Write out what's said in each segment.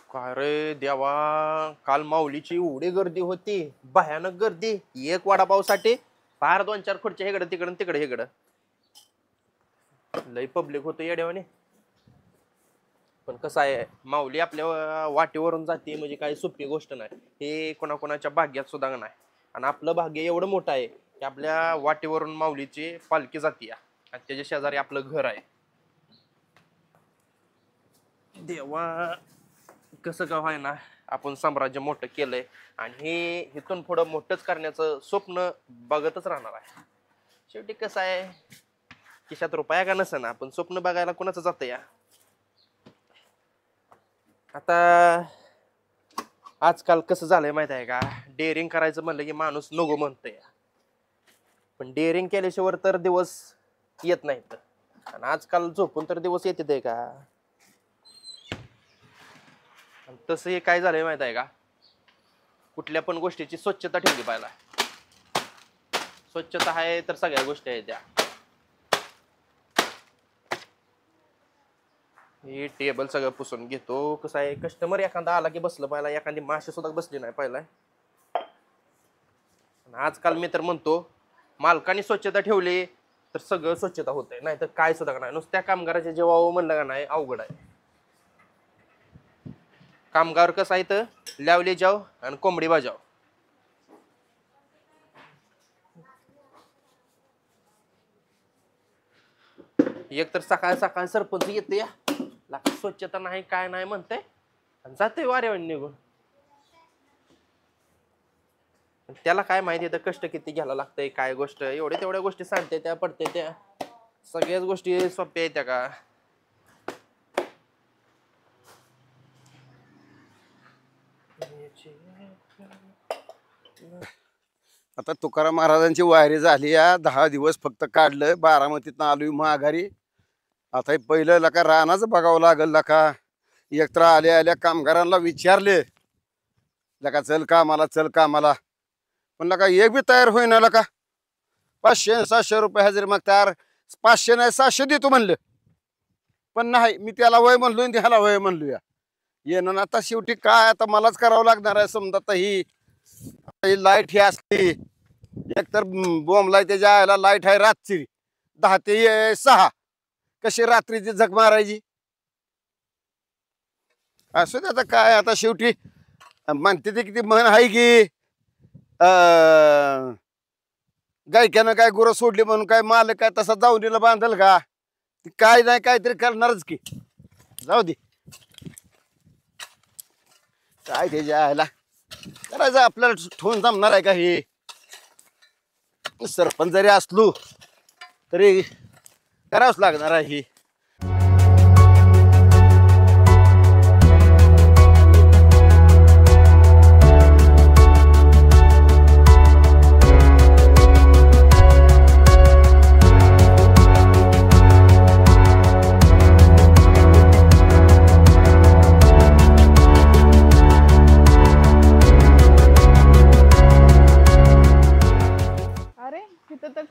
काय रे देवा, काल माऊलीची एवढी गर्दी होती, भयानक गर्दी. एक वडापावसाठी फार 2-4 खुर्च्या इकडं तिकडं तिकडे इकडं. लई पब्लिक होतं येड्यावाने. पण कसं आहे, माऊली आपल्या वाटेवरून जाते म्हणजे काही सोपी गोष्ट नाही. हे कोणाकोणाच्या भाग्यात सुद्धा नाही. आणि आपलं भाग्य एवढं मोठं आहे की आपल्या वाटेवरून माऊलीची पालखी जाते आणि त्याच्या शेजारी आपलं घर आहे. देवा, कसं का व्हाय ना, आपण साम्राज्य मोठं केलंय आणि हे इथून पुढं मोठंच करण्याचं स्वप्न बघतच राहणार आहे. शेवटी कसं आहे, खिशात रुपया का नसेना, आपण स्वप्न बघायला कोणाचं जातं या. आता आजकाल कसं झालंय माहित आहे का, डेअरिंग करायचं म्हणलं की माणूस नको म्हणतोय. पण डेअरिंग केल्याशिवाय तर दिवस येत नाहीत. आणि आजकाल झोपून तर दिवस येते का. तसं हे काय झालंय माहित आहे का, कुठल्या पण गोष्टीची स्वच्छता ठेवली पाहिजे. स्वच्छता आहे तर सगळ्या गोष्टी आहेत त्या. हे टेबल सगळं पुसून घेतो. कसं आहे, कस्टमर एखादा आला की बसलं पाहिजे, एखादी माशी सुद्धा बसली नाही पाहिजे. आजकाल मी तर म्हणतो, मालकाने स्वच्छता ठेवली तर सगळं स्वच्छता होतंय, नाही तर काय सुद्धा नाही. नुसत्या कामगाराच्या जेव्हा म्हणलं का नाही, अवघड आहे. कामगार कसं आहे तर लावले जाव आणि कोंबडी बाजाव. एक तर सकाळ सकाळ सरपंच येते, स्वच्छता नाही काय नाही म्हणते आणि जाते वाऱ्यावर निघून. त्याला काय माहिती तर कष्ट किती घ्यायला लागतंय, काय गोष्ट एवढ्या तेवढ्या गोष्टी सांगते त्या पडते त्या. सगळ्याच गोष्टी सोप्या आहेत त्या का. आता तुकाराम महाराजांची वारी झाली या 10 दिवस फक्त काढलं. बारामतीतनं आलोय माघारी. आता हे पहिलं लका रानाचं बघावं लागल. लका एकतर आल्या आल्या कामगारांना विचारले, लका चल कामाला चल कामाला, पण लका एक बी तयार होईना. लका 500-700 रुपये हजेरी मग तयार, 500 नाही 700 देतो म्हणलं. पण नाही, मी त्याला वय म्हणलो आणि त्याला वय म्हणलो या येणं. आता शेवटी काय, आता मलाच करावं लागणार आहे. समजा आता ही लाईट ही असते, एकतर बोंबलाय त्याच्या आयला लाईट आहे रात्री 10 ते 6, कशी रात्रीची झक मारायची. असं आता काय, आता शेवटी म्हणते ते किती म्हण आहे की गायक्यानं काय गुरं सोडली म्हणून काय माल काय तसा जाऊनीला बांधल का. काय नाही काहीतरी करणारच की. जाऊ दे, काय त्याच्या आयला करायचं आपल्याला ठेवून जमणार आहे का. हे सरपंच जरी असलो तरी करावंच लागणार आहे ही.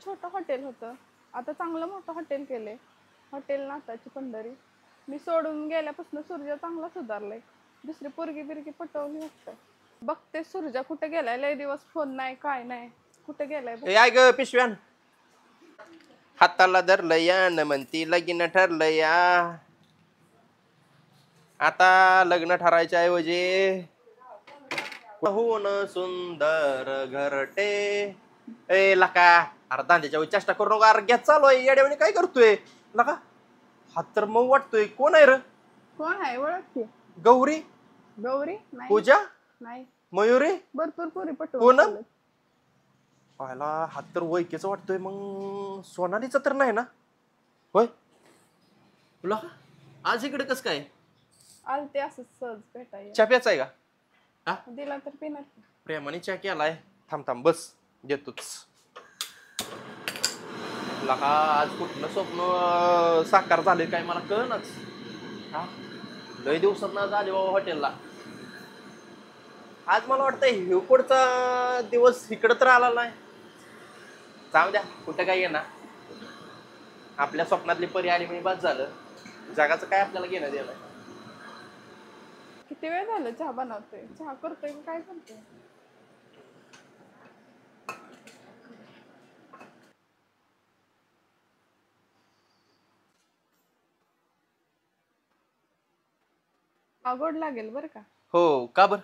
छोटं हॉटेल होतं, आता चांगलं मोठं हॉटेल केले. हॉटेल नाताची पंढरी. मी सोडून गेल्यापासून सूर्या चांगला सुधारलाय. दुसरी पोरगी बिरगी पटवली वाटतं. बघते सूर्या कुठे गेलाय, लय दिवस फोन नाही काय नाही, कुठे गेलाय. काय ग पिशव्यान हाताला धरलया न म्हणती लगीन ठरलया. आता लग्न ठरायच्या ऐवजी होऊन सुंदर घरटे. ए लका, अरे दांड्याच्या चेष्टा करू नका. अरे घ्या चालू आहे येड्यावानी, काय करतोय लका. हात तर मग वाटतोय. कोण आहे रे? कोण आहे ओळखते? गौरी. गौरी नाही. पूजा नाही. मयुरी. भरपूर पोरी पटवून. कोण पाहिला हात तर वैकेच वाटतोय. मग सोनालीचा तर नाही ना? होय तुला आज इकडे कस काय आलते असं सहज भेटाय. चहा प्यायचा आहे का? दिला तर पिणार. प्रेमाने चहा केलाय. थांब थांब बस देतोच. लका आज कुठलं स्वप्न साकार झाले काय मला कळनाच. लय दिवसात ना झाले बाबा हॉटेलला. आज मला वाटतं हिवकोडचा दिवस इकडं तर आला नाही. जाऊ द्या, कुठं काय येणार. आपल्या स्वप्नातली परी आली म्हणजे बस झालं. जगाचं काय आपल्याला घेणं देणं. किती वेळ झालं चहा बनवतोय, चहा करतोय का काय करतोय? हा गोड लागेल बरं का. हो का बर?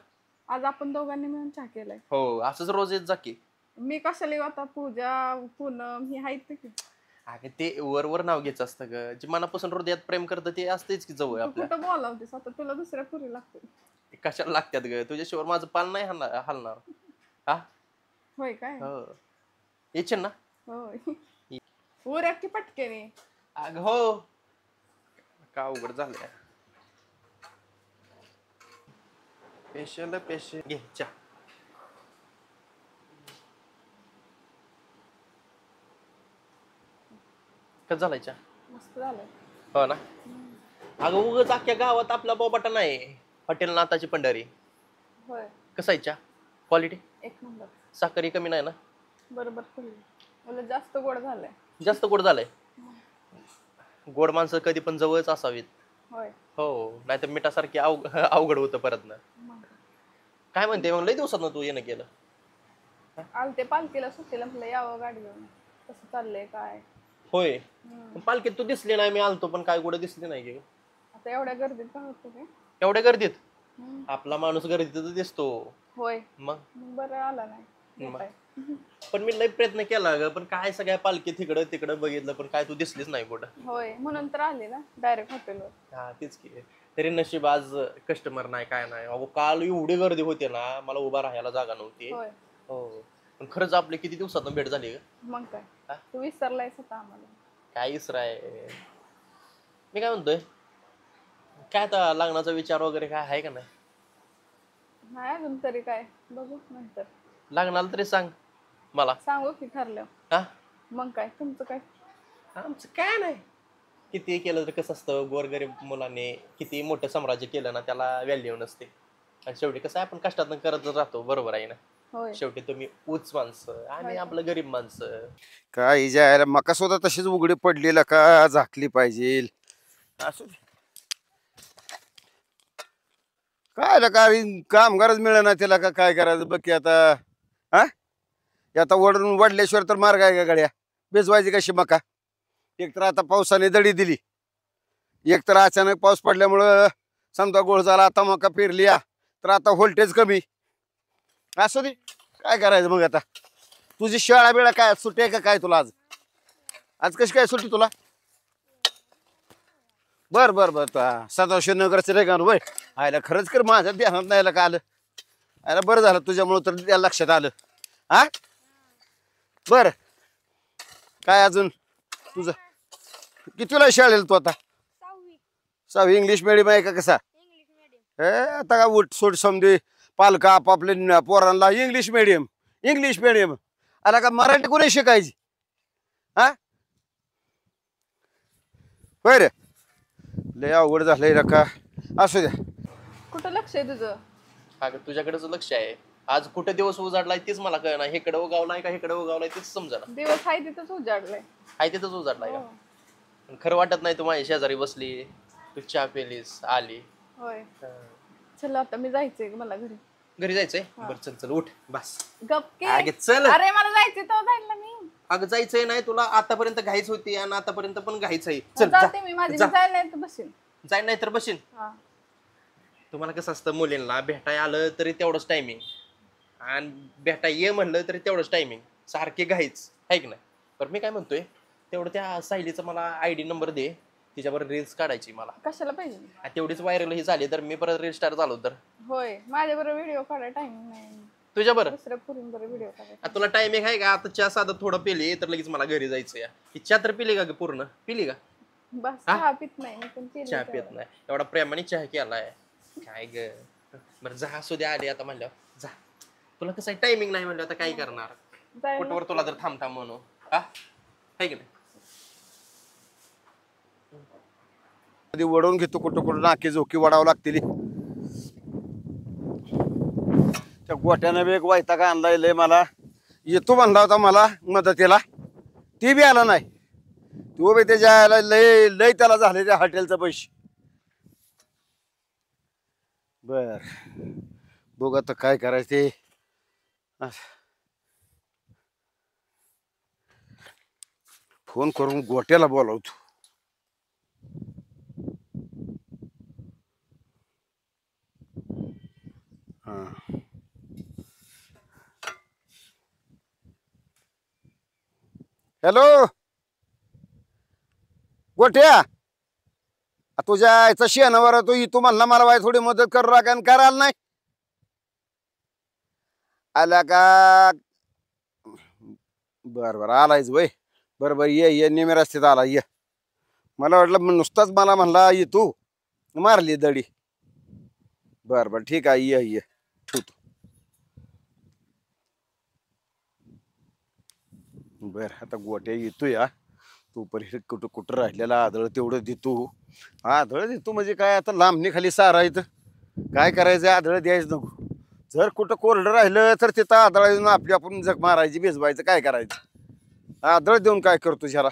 आज आपण दोघांनी मिळून चहा केलाय. हो असंच रोज येत जा की. मी कशाला येऊ आता, पूजा पूनम ही आहेत की. अगं ते वर नाव घ्यायचं असतं ग, जे मनापासून हृदयात प्रेम करतं ते असतेच की जवळ तू आपल्या. कुठं बोलावतेस आता, तुला दुसऱ्या पुरी लागते. ते कशाला लागतात ग, तुझ्याशिवाय माझं पान नाही हलणार. हा होय काय? हो येशील ना? होय. उऱ्या की पटकेने. अग हो का अवघड झालंय. स्पेशल घे चहा. कसं झालाय चहा? मस्त झालंय. हो ना. अगं उगाच अख्ख्या गावात आपला बोबाटा नाही, हॉटेल नाताची पंढरी. होय. कसं आहे चहा? क्वालिटी? एक नंबर. साखरी कमी नाही ना? बरोबर खाल्ली. मला जास्त गोड झालंय. जास्त गोड झालंय? गोड माणसं कधी पण जवळच असावीत. होय. हो नाहीतर मिठासारखी अवघड होतं परत ना. काय म्हणते मग, लई दिवसात तू येणं केलं? आलते पालखीला सुट्टीला, म्हटलं यावं गाडी घेऊन. कसं चाललंय काय? होय. पालखीत तू दिसली नाही, मी आलतो पण काय कुठं दिसली नाही की. आता एवढ्या गर्दीत काय होतं काय? एवढ्या गर्दीत? आपला माणूस गर्दीतच दिसतो. होय. मग बरं आला नाही. मग. पण मी लई प्रयत्न केला ग, पण काय सगळ्या पालखीत तिकडं तिकडं बघितलं पण काय तू दिसलीच नाही कुठं. होय, म्हणून तर आले ना डायरेक्ट हॉटेलवर. हा तेच की. तरी नशीब आज कस्टमर नाही काय नाही. अहो काल एवढी गर्दी होती ना, मला उभा राहायला जागा नव्हती. होय. हो पण खरंच आपली किती दिवसातून भेट झाली ग. मग हा? काय तू विसरलायस आता आम्हाला. काय इसराय. मी काय म्हणतोय, काय आता लग्नाचा विचार वगैरे काय आहे का नाही? नाही अजून तरी, काय बघू नंतर. लग्नाला तरी सांग मला. सांगू की ठरलं. हा मग काय तुमचं काय? आमचं काय नाही. किती केलं तर कसं असतं, गोरगरीब मुलाने किती मोठं साम्राज्य केलं ना त्याला व्हॅल्यू नसते. आणि शेवटी कसं आहे, आपण कष्टातून करत राहतो. बरोबर आहे ना? होय. शेवटी तुम्ही उच्च माणसं, आम्ही आपलं गरीब माणसं. काय जायला मका सुद्धा तशीच उघडी पडलेला का झाकली पाहिजे. असू दे. काय कामगारच मिळेना त्याला का काय करायचं बघ की आता. हा आता वडल्याशिवाय तर मार्ग आहे का गाड्या बेजवायची कशी मका. एक तर आता पावसाने दडी दिली, एक तर अचानक पाऊस पडल्यामुळं समजा गोळ झाला. आता मका पेरली तर आता व्होल्टेज कमी. असू दे काय करायचं मग आता. तुझी शाळा बिळा काय सुट्टी आहे का काय तुला आज? आज कशी काय सुट्टी तुला? बर बर बर सदाशिव नगरचं रे गाणं वय आयला खरंच कर माझ्या ध्यानात नाही का आलं. अरे बरं झालं तुझ्यामुळं तर त्या लक्षात आलं. हा बर काय अजून तुझं कितीला शाळेला तू आता? 6वी. इंग्लिश मिडियम आहे का कसा? आता का उठ सोड समजे पालक आपापल्या पोरांना इंग्लिश मिडियम आता का मराठी कोणी शिकायची? हा होय रे लय अवघड झालंय का. असू द्या. कुठं लक्ष आहे तुझं? अगं तुझ्याकडेच लक्ष आहे. आज कुठे दिवस उजाडलाय तेच मला कळना. हेकडे उगावलाय का हेकडे उगावलाय तेच समजा. दिवस आहे तिथंच उजाडलाय. आहे तिथंच उजाडलाय का? पण खरं वाटत नाही. तू माझ्या शेजारी बसली, तू चहा पेलीस, आली. होय. चल आता मी जायचंय मला घरी जायचंय. बरं चल चल उठ बस. गपके चल. अरे मला जायचंय तो जायला मी. अगं जायचंय नाही तुला आतापर्यंत घाईच होती आणि आतापर्यंत पण घाईच आहे. चल जाते मी माझी जायला नाही तर बसेल. जाय नाही तर बसीन. तुम्हाला कसं असतं, मुलींना भेटाय आलं तरी तेवढंच टायमिंग आणि भेटाय ये म्हणलं तरी तेवढंच टायमिंग. सारखे घाईच आहे की नाही? बरं मी काय म्हणतोय, तेवढं त्या सायलीचा मला ID नंबर दे. तिच्याबरोबर रील्स काढायची मला. कशाला पाहिजे? तेवढीच व्हायरल ही झाली तर मी परत रील स्टार झालो तर. होय माझ्या बरोबर व्हिडिओ काढायला टाइमिंग नाही. तुझ्या बरं दुसऱ्या पुरींबरोबर व्हिडिओ काढायला. तुला टायमिंग आहे का? आता चहा साधा थोडं पिली तर लगेच मला घरी जायचं या. चहा तर पिली का ग? पूर्ण पिली का? बस चहा पित नाही मी पण चहा पित नाही. एवढा प्रेमाने चहा केलाय काय ग. बरं जा असू दे, आली आता म्हणल्यावर जा. तुला कसं आहे टायमिंग नाही म्हणलं आता काय करणार. कुठवर तुला जर थांबता म्हणू हा आहे की नाही? कधी वडवून घेतो कुठं नाके झोकी वडावं लागतील. त्या गोट्यानं बी एक वैताग आणलाय लय मला. येतो म्हणला होता मला मदतीला, ती बी आला नाही. तो बी त्याच्या लय लय त्याला झाले त्या हॉटेलचं पैसे. बर बघ आता काय करायचं ते. फोन करून गोट्याला बोलावतो. हा हॅलो गोट्या, तुझ्या आईचा शेणावर तू इथू म्हणला मला बाई थोडी मदत करू लागा आणि करायला नाही आला का. बर बर आलायच वय. बर बर ये ये निम्या रस्त्यात आला ये. मला वाटलं नुसताच मला म्हणला ये तू मारली दडी. बर बर ठीक आहे ये ये ठेवतो. बर आता गोट्या येतो या. तू पण कुठं कुठं राहिलेला आदळ तेवढं देतो. आदळ देतो म्हणजे काय आता लांबणी खाली सारायचं. काय करायचं आदळ द्यायचं नको. जर कुठं कोरडं राहिलं तर तिथं आदळ देऊन आपली आपण जग मारायची भिजवायचं काय करायचं. आदळ देऊन काय करतो ह्याला.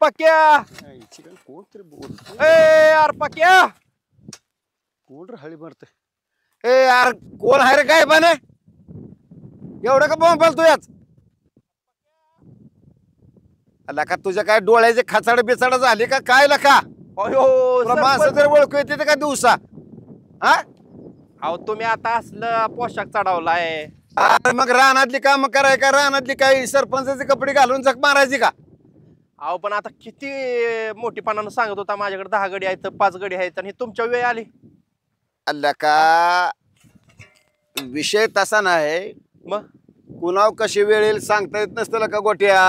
पक्या कोणतरी बोल ए यार पक्या. कोण राहिली मरत. ए यार कोण आहे रे काय पण एवढं का बॉम्ब पालतो याच. लका तुझ्या काय डोळ्याचे खाचाड बिचाड झाले का काय लका. तुला माणसं तरी ओळखू येते का दिवसा. हा अहो तुम्ही आता असलं पोशाख चढवलाय. मग रानातली काम कराय का रानातली काही सरपंचाचे कपडे घालून जग मारायची का. अहो पण आता किती मोठीपणानं सांगत होता माझ्याकडे 10 गडी आहेत 5 गडी आहेत आणि तुमच्या वेळ आली. अल्ला का विषय तसा नाही. मग कुणाव कशी वेळ येईल सांगता येत नसतं का गोट्या.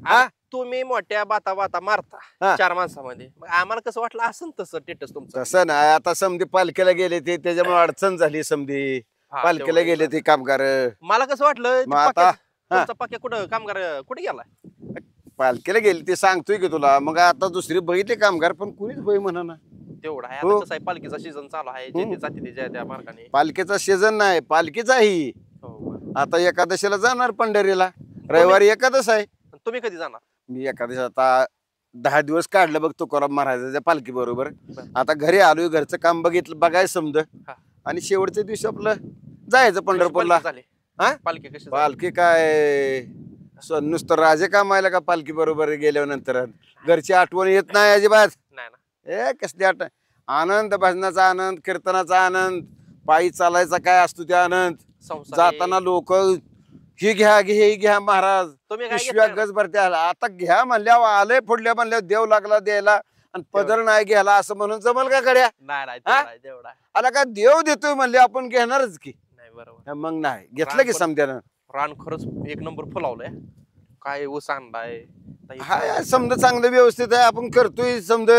हा तुम्ही मोठ्या बाता बाता मारता हा. 4 माणसामध्ये. मग आम्हाला कसं वाटलं असं तसं टेटस तुमचं. तसं नाही. आता समधी पालखीला गेले ते त्याच्यामुळे अडचण झाली समधी. हा, पालखीला तेवढं. गेले ते कामगार. मला कसं वाटलं मग आता तुमचा पक्या कुठं कामगार कुठे गेलाय. पालखीला गेली ते सांगतोय की तुला. मग आता दुसरी बघितले कामगार पण कुणीच बही म्हणा ना. तेवढा आहे. हो. आता कसं आहे पालखीचा सीझन चालू आहे. जे ते जाती ते ज्या त्या मार्गाने. पालखीचा सीझन नाही पालखीचाही. हो. आता एकादशीला जाणार पंढरीला. रविवारी एकादश आहे. तुम्ही कधी जाणार. मी एकादश आता 10 दिवस काढलं बघ तुकाराम महाराजाच्या पालखी बरोबर. बरं. आता घरी आलोय घरचं काम बघितलं बघायचं समज. हा. आणि शेवटच्या दिवशी आपलं जायचं पंढरपूरला. पालखी झाली. हा पालखी कशी झाली? पालखी काय नुसतं राजे कामायला का पालखी बरोबर गेल्यानंतर घरची आठवण येत नाही अजिबात. नाही ना. ए कसली आठवण. आनंद भजनाचा आनंद कीर्तनाचा आनंद पायी चालायचा काय असतो ते आनंद. संसार जाताना लोक ही घ्या हे घ्या महाराज तुम्ही काय पिशव्या घेतलं? गज भरते. आता घ्या म्हणल्यावर आलंय फोडल्या म्हणल्यावर देव लागला द्यायला आणि पदर नाही घ्यायला असं म्हणून जमल का गड्या. नाही नाही हा? तेवढा आहे, तेवढा आहे. आला का देव देतोय म्हणले आपण घेणारच की. नाही बरोबर. मग नाही घेतलं की समजानं. रान खरंच एक नंबर फुलावलंय. काय ऊस आणलाय. हा समजा चांगलं व्यवस्थित आहे आपण करतोय समजा.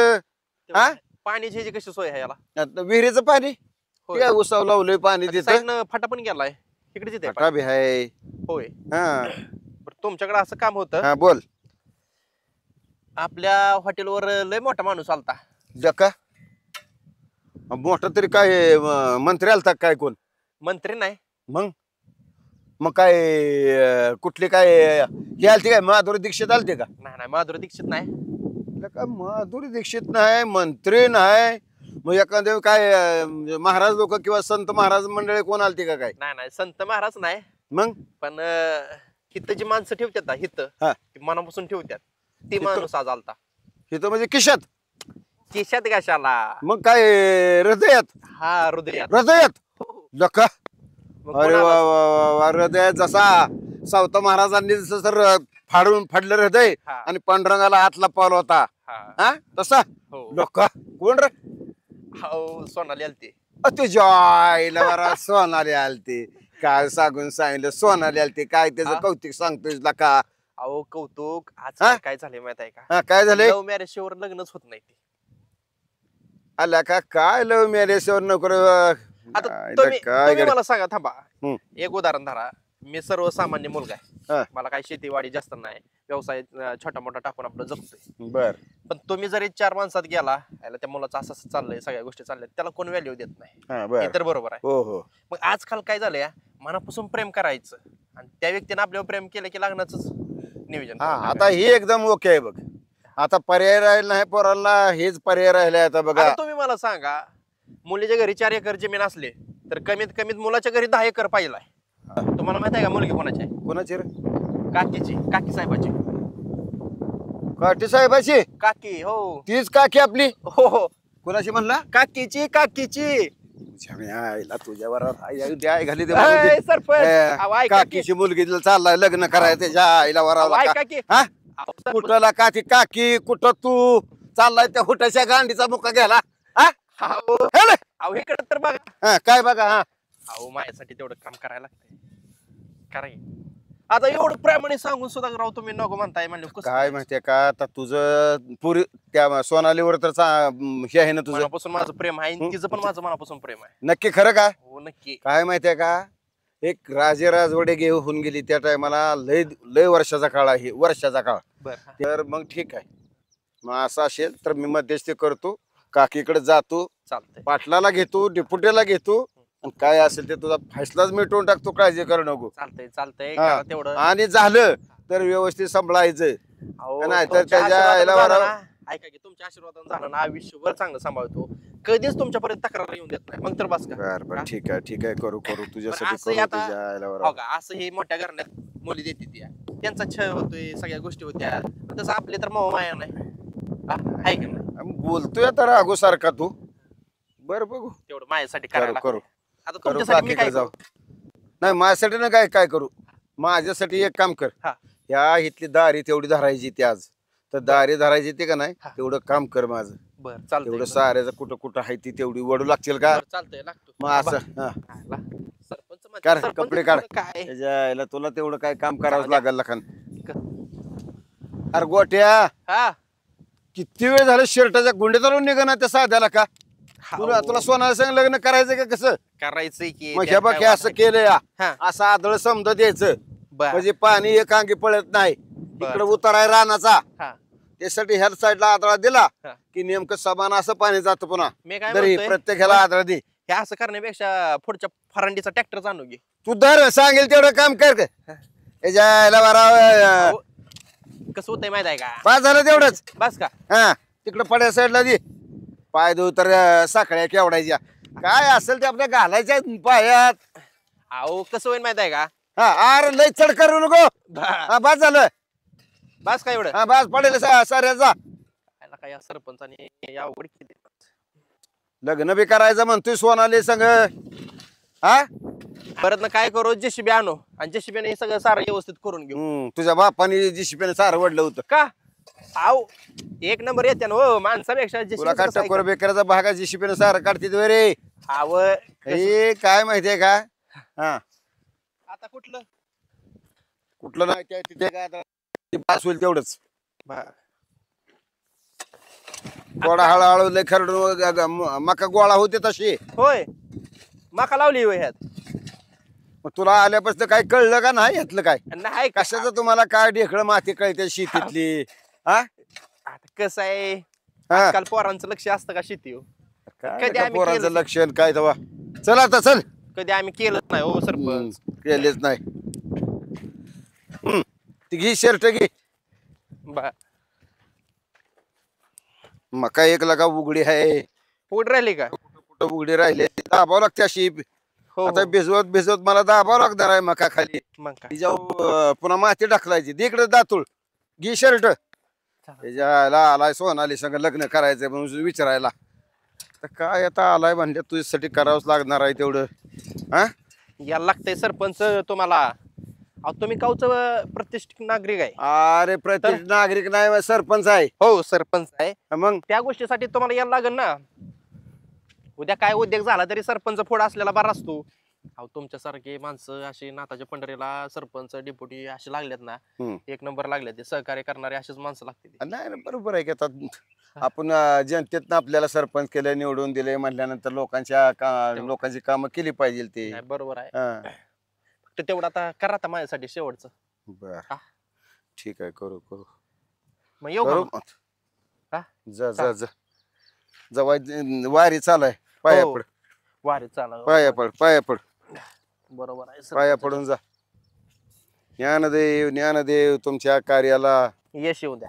हा? पाण्याची ह्याची कशी सोय आहे याला. आता विहिरीचं पाणी होय. ते उसाव लावलंय पाणी आता देत. साईडनं फाटा पण गेलाय. इकडेच येते फटा बी आहे. होय. हा बरं, तुमच्याकडे असं काम होतं. हा बोल. आपल्या हॉटेलवर लय मोठा माणूस आलता. जका मोठा तरी काय मंत्री आलता काय कोण. मंत्री नाही. मग मग काय कुठली काय हे आलते काय माधुरी दीक्षित आलते का. नाही नाही माधुरी दीक्षित नाही. का माधुरी दीक्षित नाही मंत्री नाही. मग एखाद्या काय महाराज लोक किंवा संत महाराज मंडळी कोण आलते का काय. नाही नाही संत महाराज नाही. मग पण हित जी माणसं ठेवतात ना हित हा. ती मनापासून ठेवतात. ती माणूस आज आलता. इथं म्हणजे किशात. केशात कशाला. मग काय हृदयात हा हृदयात. हृदयात लका. मग अरे कोणाला- वा वा वा वा हृदयात जसा सावत महाराजांनी जसं सर फाडलं हृदय हा. आणि पांडुरंगाला हात लपवला होता. हा. हा तसा हो. लोका कोण रे. हो सोनाली आलती. तुझ्या आईला बरा सोनाली आलती. काय सांगून सांगितलं सोनाली आलती काय त्याचं हा? कौतिक सांगतोय लका. अहो कौतुक आज हा? काय झाले माहित आहे का. हा काय झालंय. लव्ह मॅरेज शिवाय लग्नच होत नाही ते. आला का काय लव मॅरेजवर नको आता आईला तुम्ही काय तुम्ही गड्या. मला सांगा थांबा हम्म. एक उदाहरण धरा. मी सर्वसामान्य मुलगा हा. आहे, मला काही शेतीवाडी जास्त नाही, व्यवसाय छोटा मोठा टाकून आपलं जगतोय. बर पण तुम्ही जरी 4 माणसात गेला, याला त्या मुलाचं असं असं चाललंय, सगळ्या गोष्टी चालल्यात, त्याला कोण व्हॅल्यू देत नाही. हा हे बर तर बरोबर आहे. हो हो मग आजकाल काय झालंय, मनापासून प्रेम करायचं आणि त्या व्यक्तीने आपल्यावर प्रेम केलं की लग्नाच नियोजन हा करून आता टाकायचं. ही एकदम ओके आहे बघ. आता पर्याय राहिला नाही पोरांना, हेच पर्याय राहिले आता बघा. आता तुम्ही मला सांगा, मुलीच्या घरी 4 एकर जमीन असले तर कमीत कमीत मुलाच्या घरी 10 एकर पाहिलाय. तुम्हाला माहित आहे का मुलगी कोणाची आहे? कोणाची रे? काकीची, काकी साहेबाची. काठी साहेबाची? काकी, हो तीच काकी आपली? हो हो, कोणाची म्हणला? काकीची काकीची. तुझ्यावर आई घाली ते ए, सरपंच अहो, ऐका की. काकीची मुलगी चाललाय लग्न करायचं त्याच्या आईला अहो, वरावला ऐका की. हा अहो, सरपंच, कुठला काठी काकी कुठं तू चाललाय त्या हुटाच्या गांडीचा मुका घ्यायला हा अहो, हे ले. अहो, इकडं तर बघा. हा, काय बघा हा अहो, माझ्यासाठी तेवढं काम करायला लागतंय. करा की. आता एवढं प्रामाणिक सांगून सुद्धा राव तुम्ही नको म्हणताय म्हणलं कसं काय माहितीये का आता तुझं पुरी त्या सोनालीवर तर हे आहे ना तुझं मनापासून माझं प्रेम आहे आणि तिचं पण माझं मनापासून प्रेम आहे. नक्की खरं का? हो नक्की. काय माहितीये का एक राजे राजवडे घेऊन गेली त्या टायमाला लय लय वर्षाचा काळ आहे, वर्षाचा काळ. बरं तर मग ठीक आहे, मग असं असेल तर मी मध्यस्थी करतो, काकीकडे जातो, चालतंय. पाटलाला घेतो, डिप्युटीला घेतो आणि काय असेल ते तुझा फैसलाच मिटवून टाकतो, काळजी करू नको. चालतंय चालतंय हा. करा तेवढं. आणि झालं तर व्यवस्थित सांभाळायचं. अहो, नाही तर तुमच्या त्याच्या आशीर्वादानं आईला झालं वराव- ना, ऐका की तुमच्या आशीर्वादानं झालं ना आयुष्यभर चांगलं सांभाळतो, कधीच तुमच्यापर्यंत तक्रार येऊन देत नाही. मग तर बस का. बर बर ठीक आहे ठीक आहे, करू करू तुझ्यासाठी असंही करू, आता- तुझ्या आईला हो वराव. का, असं हे मोठ्या घराण्यात मुली देते त्या, त्यांचा छळ होतोय, सगळ्या गोष्टी होत्या, तसं आपले तर मोह माया नाही. हा, आहे का नाही? बोलतोय आता रागो सारखा तू. बर बघू, तेवढं माझ्यासाठी करू करायला करू लागतंय. आता करू तुमच्यासाठी मी काय काकीकडे जाऊ. करू? नाही माझ्यासाठी ना काय काय करू, माझ्यासाठी एक काम कर. हा. ह्या इथली दारी तेवढी धरायची ती आज, तर दारी धरायची ती का नाही हा. तेवढं काम कर माझं. बरं चालतंय. तेवढं साऱ्याचं कुठं कुठं आहे ती तेवढी वडू लागतील का? बरं, चालतंय लागतो. मग असं हा. आला. सरपंच म्हणते, काढ, सरपंच कपडे काढ. काय त्याच्या आईला तुला तेवढं काय काम करावं द्या. लागेल लखन. अरे गोट्या हा किती वेळ झालं शर्टाच्या गुंडे चालून निघा त्या साध्याला का? तुला हो. तुला सोनाला संग लग्न करायचं का कसं? करायचंय की मग त्यात हे बघ काय हे असं वाद केलं या हा. असं आदळ समजा द्यायचं बर. म्हणजे पाणी एक अंगी पळत नाही, इकडे उताराय रानाचा. हा. त्यासाठी ह्या साईडला आदळा दिला हा. की नेमकं समान असं पाणी जातं पुन्हा. मी काय तरी म्हणतोय, प्रत्येक ह्याला आदळा दे. हे असं करण्यापेक्षा पुढच्या फरांडीचा ट्रॅक्टर आणू घे. तू दर सांगेल तेवढं काम कर का? याच्या आईला बरा अहो, कसं होतंय माहित आहे का? पास झालं तेवढंच. बस का. हा तिकडं पड्या साईडला दे, पाय धुऊ तर साखळ्या केवडायच्या काय असेल ते आपल्या घालायच्या पायात. अहो कसं होईल माहित आहे का? हा अरे लय चढ करू नको. हा बस झालं. बस का एवढं? हा बस पडेल साऱ्याचा. याला काय या सरपंचाने या अवघड केली. लग्न बी करायचं म्हणतोय सोनाली संग. हा परत ना काय करू, जेसीबी आणू आणि जेसीबीने हे सगळं सारं व्यवस्थित करून घेऊ. तुझ्या बापाने जीसीपीने सारं वडलं होतं. का? अहो एक नंबर येते ना हो माणसापेक्षा तुला काय जेसीबी. टकोर बेकराचा भागा जीसीपीने सारं काढते रे. हे काय माहितीये का? हा आता कुठलं कुठलं नाही काय तिथे काय आता ते पास होईल तेवढंच. गोळा हळूहळू लय खरडून मका गोळा होते तशी. होय मका लावली होय ह्यात. मग तुला आल्यापासून काय कळलं का नाही यातलं काय? नाही कशाचं तुम्हाला काय ढेकळं माती कळते शेतीतली? हा आता कसं आहे, हा. आजकाल पोरांचं लक्ष असतं का शेती? काय कधी नका आम्ही पोरांचं केलंच लक्षण काय तेव्हा. चल आता चल. कधी आम्ही केलंच नाही हो सरपंच. केलेच नाही. ती घे शर्ट घे. बा- मका एक लगा उघडी आहे, उघड राहिली का? कुठं उघडी राहिले दाबावं लागते अशी. हो आता हो. भिजवत भिजवत मला दाबावं लागणार आहे मका खाली. मग काय तिच्या पुन्हा माती ढकलायची. दे इकडे दातुळ घे शर्ट. त्याच्या आलाय सोनाली संग लग्न करायचंय म्हणून विचारायला. तर काय आता आलाय म्हणजे तुझ्यासाठी करावंच लागणार आहे तेवढं. हा याला लागतंय सरपंच तुम्हाला. अहो तुम्ही काऊच प्रतिष्ठित नागरिक आहे. अरे प्रत्येक नागरिक नाही सरपंच आहे. हो सरपंच आहे, मग त्या गोष्टीसाठी तुम्हाला यायला लागेल ना. उद्या काय उद्योग झाला तरी सरपंच पुढे असलेला बरा असतो. अहो तुमच्यासारखे माणसं अशी नाताच्या पंढरीला सरपंच डेप्युटी असे लागलेत ना, हम्म. एक नंबर लागले ते सहकार्य करणारे असेच माणसं लागते. नाही ना, बरोबर आहे की आता आपण जनतेतनं आपल्याला सरपंच केलं, निवडून दिले म्हणल्यानंतर लोकांची कामं केली पाहिजे ते. नाही, बरोबर आहे. हा. फक्त तेवढं आता करा आता माझ्यासाठी शेवटचं. बर हा. ठीक आहे, करू करू मग येऊ का करू. मग? हा? जा जा जा जवळ वारी चालाय, पाया हो. पड वारी चाला. पाया पड पाया पड बरोबर आहे पाया सरपंच. पडून जा. ज्ञानदेव ज्ञानदेव तुमच्या कार्याला. यश येऊ द्या.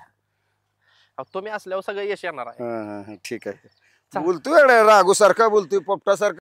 अहो, तुम्ही असल्यावर सगळं यश येणार आहे. हा, हा, हा, ठीक आहे. बोलतोय राघू सारखा, बोलतोय पोपटा सारखा.